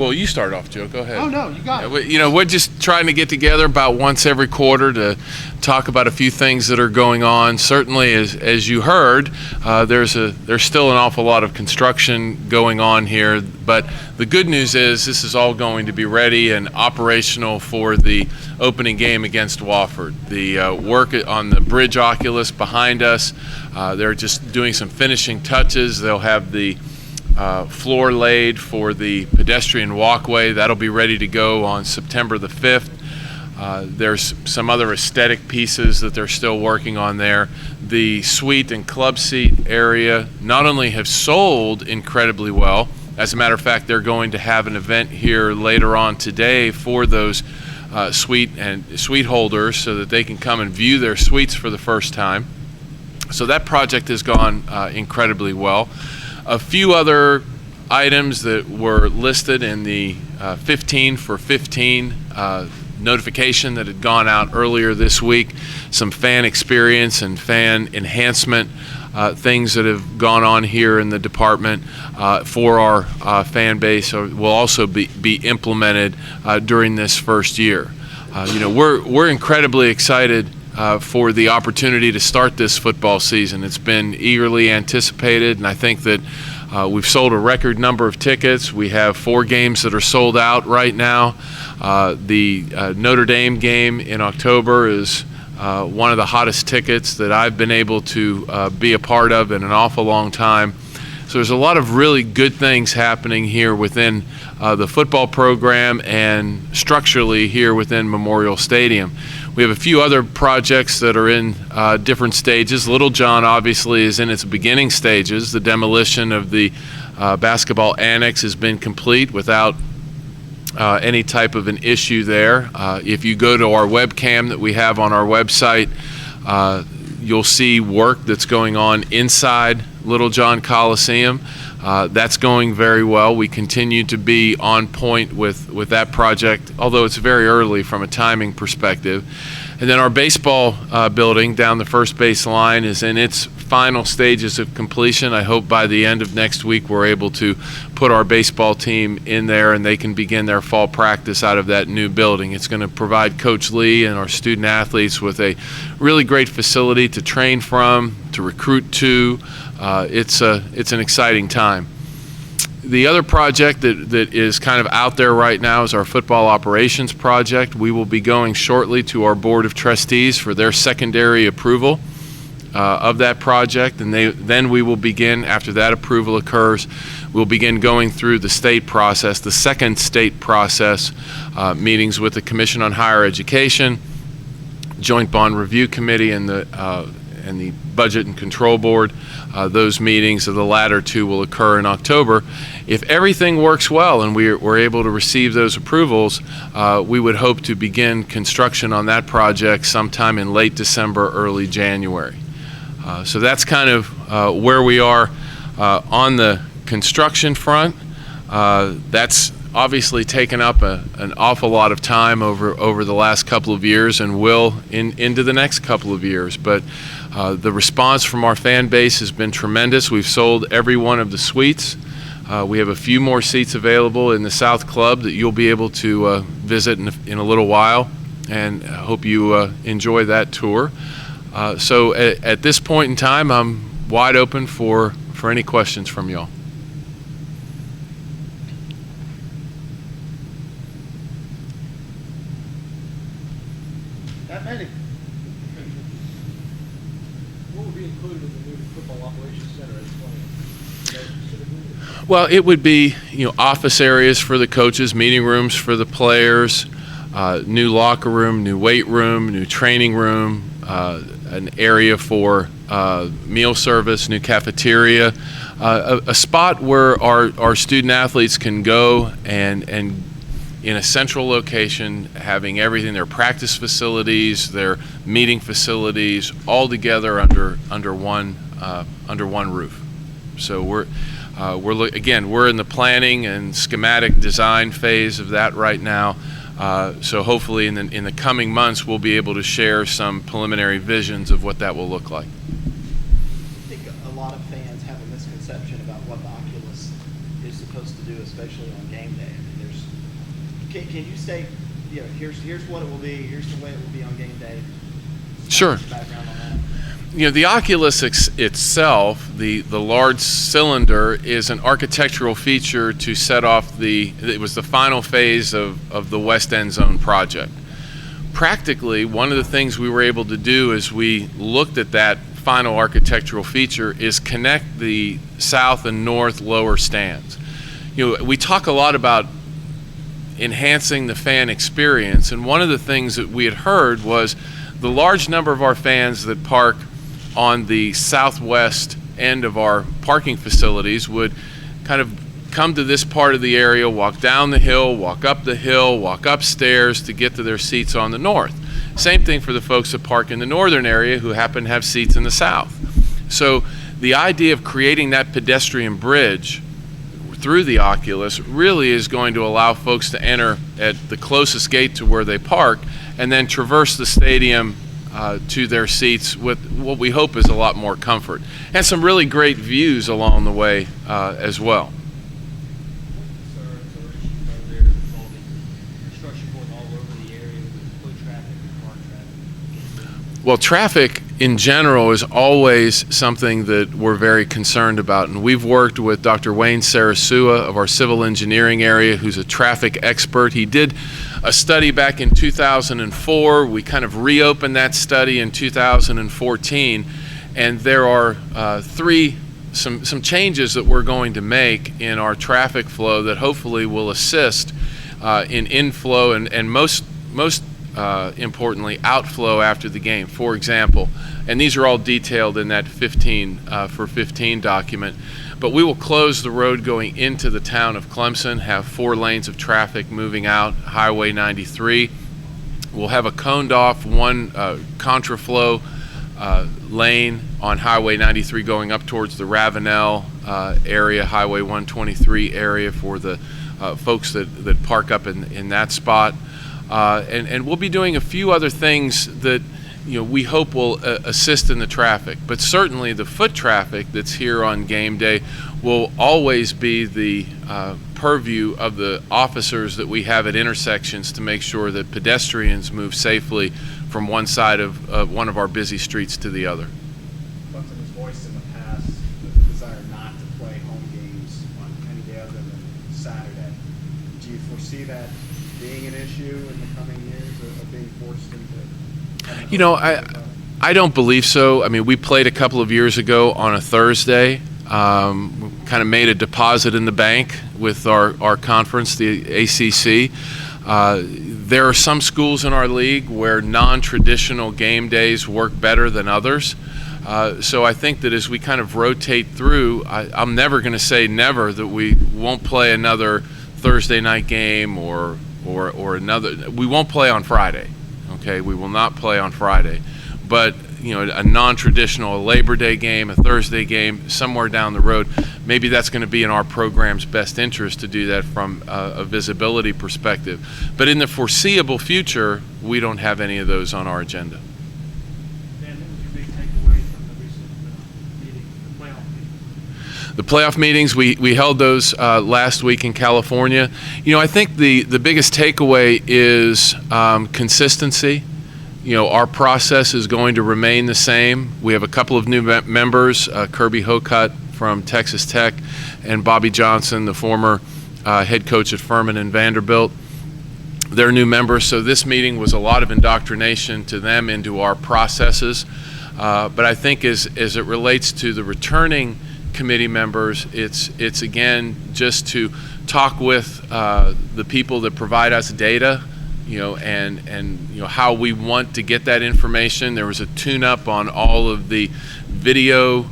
Well, you start off, Joe. Go ahead. Oh, no, you got it. We're just trying to get together about once every quarter to talk about a few things that are going on. Certainly, as you heard, there's still an awful lot of construction going on here. But the good news is this is all going to be ready and operational for the opening game against Wofford. The work on the bridge Oculus behind us, they're just doing some finishing touches. They'll have the floor laid for the pedestrian walkway. That'll be ready to go on September the 5th. There's some other aesthetic pieces that they're still working on there. The suite and club seat area not only have sold incredibly well, as a matter of fact, they're going to have an event here later on today for those suite holders so that they can come and view their suites for the first time. So that project has gone incredibly well. A few other items that were listed in the 15 for 15 notification that had gone out earlier this week, some fan experience and fan enhancement things that have gone on here in the department for our fan base will also be implemented during this first year. We're incredibly excited for the opportunity to start this football season. It's been eagerly anticipated, and I think that we've sold a record number of tickets. We have 4 games that are sold out right now. The Notre Dame game in October is one of the hottest tickets that I've been able to be a part of in an awful long time. So there's a lot of really good things happening here within the football program and structurally here within Memorial Stadium. We have a few other projects that are in different stages. Little John obviously is in its beginning stages. The demolition of the basketball annex has been complete without any type of an issue there. If you go to our webcam that we have on our website, you'll see work that's going on inside Little John Coliseum. That's going very well. We continue to be on point with that project, although it's very early from a timing perspective. And then our baseball building down the first base line is in its final stages of completion. I hope by the end of next week we're able to put our baseball team in there and they can begin their fall practice out of that new building. It's going to provide Coach Lee and our student athletes with a really great facility to train from, to recruit to. It's an exciting time. The other project that is kind of out there right now is our football operations project. We will be going shortly to our Board of Trustees for their secondary approval of that project, and then we will begin, after that approval occurs, we'll begin going through the state process, the second state process, meetings with the Commission on Higher Education, Joint Bond Review Committee, and the Budget and Control Board. Those meetings, of the latter two, will occur in October. If everything works well and we're able to receive those approvals, we would hope to begin construction on that project sometime in late December, early January. So that's kind of where we are on the construction front. That's obviously taken up an awful lot of time over the last couple of years and will into the next couple of years. But the response from our fan base has been tremendous. We've sold every one of the suites. We have a few more seats available in the South Club that you'll be able to visit in a little while, and I hope you enjoy that tour. So at this point in time, I'm wide open for any questions from y'all. That many. What would be included in the new football operations center at 20? Well, it would be, office areas for the coaches, meeting rooms for the players, new locker room, new weight room, new training room, an area for meal service, new cafeteria, a spot where our student athletes can go and in a central location, having everything, their practice facilities, their meeting facilities, all together under one roof. So we're in the planning and schematic design phase of that right now. So hopefully in the coming months we'll be able to share some preliminary visions of what that will look like. I think a lot of fans have a misconception about what the Oculus is supposed to do, especially on game day. I mean, there's Can you say, here's what it will be, here's the way it will be on game day? Sure. Background on that. The Oculus itself, the large cylinder, is an architectural feature to set off it was the final phase of the West End Zone project. Practically, one of the things we were able to do as we looked at that final architectural feature is connect the south and north lower stands. We talk a lot about enhancing the fan experience, and one of the things that we had heard was the large number of our fans that park on the southwest end of our parking facilities would kind of come to this part of the area, walk down the hill, walk up the hill, walk upstairs to get to their seats on the north. Same thing for the folks that park in the northern area who happen to have seats in the south. So the idea of creating that pedestrian bridge through the Oculus really is going to allow folks to enter at the closest gate to where they park and then traverse the stadium to their seats with what we hope is a lot more comfort and some really great views along the way as well. Concerns or issues are there involving construction going all over the area with foot traffic and car traffic? Well, traffic in general is always something that we're very concerned about, and we've worked with Dr. Wayne Sarasua of our civil engineering area, who's a traffic expert. He did a study back in 2004. We kind of reopened that study in 2014, and there are some changes that we're going to make in our traffic flow that hopefully will assist in inflow and most importantly, outflow after the game. For example, and these are all detailed in that 15 for 15 document, but we will close the road going into the town of Clemson, have 4 lanes of traffic moving out Highway 93. We'll have a coned off one contraflow lane on Highway 93 going up towards the Ravenel area, Highway 123 area for the folks that park up in that spot. And we'll be doing a few other things that we hope will assist in the traffic. But certainly the foot traffic that's here on game day will always be the purview of the officers that we have at intersections to make sure that pedestrians move safely from one side of one of our busy streets to the other. Clemson has voiced in the past the desire not to play home games on any day other than Saturday. Do you foresee that being an issue in the coming years of being forced into? I don't believe so. I mean, we played a couple of years ago on a Thursday. Kind of made a deposit in the bank with our conference, the ACC. There are some schools in our league where non-traditional game days work better than others. So I think that as we kind of rotate through, I'm never going to say never that we won't play another Thursday night game or another. We won't play on Friday. Okay, we will not play on Friday, but a non-traditional, a Labor Day game, a Thursday game, somewhere down the road, maybe that's going to be in our program's best interest to do that from a visibility perspective. But in the foreseeable future, we don't have any of those on our agenda. Dan, what was your big takeaway from the recent meeting, the playoff meeting? The playoff meetings, we held those last week in California. I think the biggest takeaway is consistency. Our process is going to remain the same. We have a couple of new members, Kirby Hocutt from Texas Tech and Bobby Johnson, the former head coach at Furman and Vanderbilt. They're new members, so this meeting was a lot of indoctrination to them into our processes. But I think as it relates to the returning committee members, it's again just to talk with the people that provide us data, and how we want to get that information. There was a tune-up on all of the video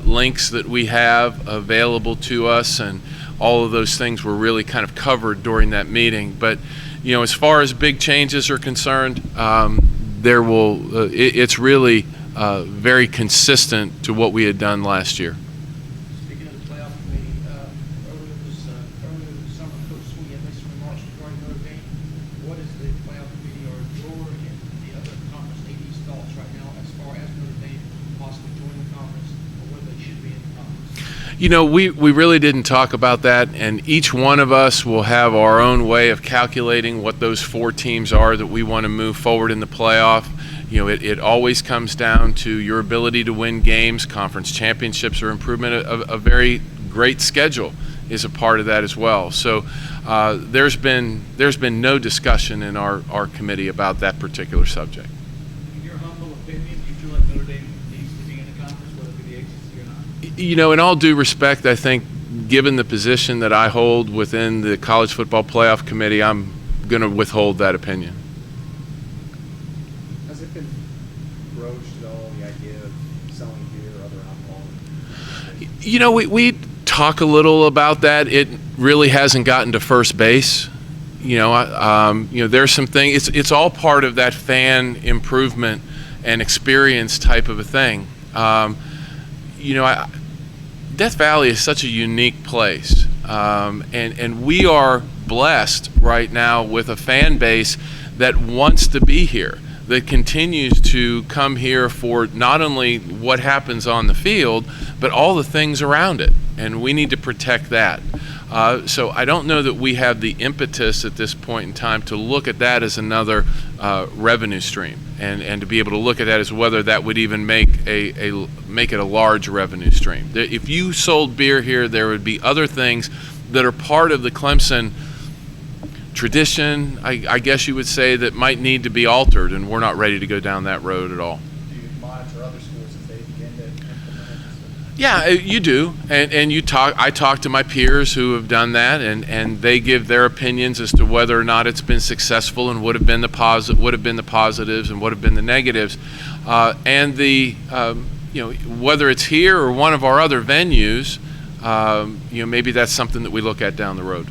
links that we have available to us, and all of those things were really kind of covered during that meeting. But as far as big changes are concerned, it's really very consistent to what we had done last year. Speaking of the playoff committee, earlier this summer, Coach Sweeney had made some remarks regarding Notre Dame. What is the playoff committee or your and the other conference AD's thoughts right now as far as Notre Dame possibly joining the conference or whether they should be in the conference? You know, we really didn't talk about that, and each one of us will have our own way of calculating what those 4 teams are that we want to move forward in the playoff. You know, it always comes down to your ability to win games. Conference championships are improvement. A very great schedule is a part of that as well. So there's been no discussion in our committee about that particular subject. In your humble opinion, do you feel like Notre Dame needs to be in the conference, whether it be the ACC or not? You know, in all due respect, I think given the position that I hold within the College Football Playoff Committee, I'm going to withhold that opinion. Has it been broached at all, the idea of selling beer or other alcohol? You know, we talk a little about that. It really hasn't gotten to first base. You know, there's some things. It's all part of that fan improvement and experience type of a thing. You know, Death Valley is such a unique place, and we are blessed right now with a fan base that wants to be here, that continues to come here for not only what happens on the field, but all the things around it, and we need to protect that. So I don't know that we have the impetus at this point in time to look at that as another revenue stream, and to be able to look at that as whether that would even make it a large revenue stream. If you sold beer here, there would be other things that are part of the Clemson tradition, I guess you would say, that might need to be altered, and we're not ready to go down that road at all. Do you monitor other schools as they begin to implement it? Yeah, you do, and I talk to my peers who have done that, and they give their opinions as to whether or not it's been successful, and what have been the positives and what have been the negatives, and you know, whether it's here or one of our other venues, you know, maybe that's something that we look at down the road.